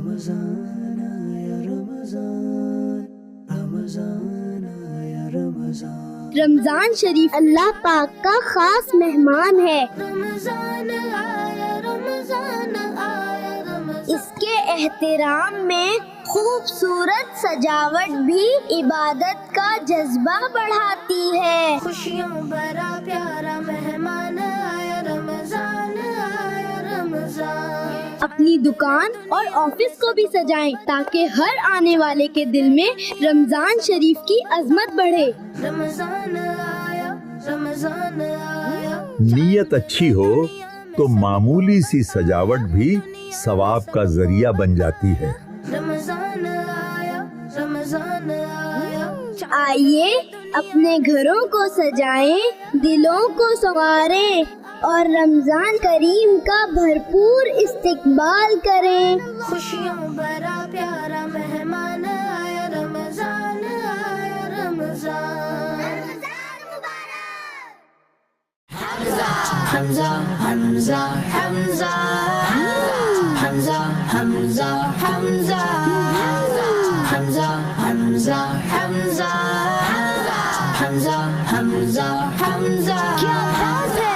رمضان آیا رمضان، رمضان آیا رمضان۔ رمضان شریف اللہ پاک کا خاص مہمان ہے۔ رمضان آیا رمضان آیا رمضان۔ اس کے احترام میں خوبصورت سجاوٹ بھی عبادت کا جذبہ بڑھاتی ہے۔ خوشیوں بھرا پیارا مہمان آیا رمضان آیا رمضان۔ اپنی دکان اور آفس کو بھی سجائیں تاکہ ہر آنے والے کے دل میں رمضان شریف کی عظمت بڑھے۔ رمضان آیا رمضان آیا۔ نیت اچھی ہو تو معمولی سی سجاوٹ بھی ثواب کا ذریعہ بن جاتی ہے۔ رمضان آیا رمضان آیا۔ آئیے اپنے گھروں کو سجائیں، دلوں کو سنواریں اور رمضان کریم کا بھرپور استقبال کریں۔ خوشیوں بھرا پیارا مہمان آیا رمضان آیا رمضان۔ حمزہ حمزہ حمزہ حمزہ حمزہ حمزہ حمزہ حمزہ حمزہ حمزہ حمزہ حمزہ حمزہ۔ کیا بات ہے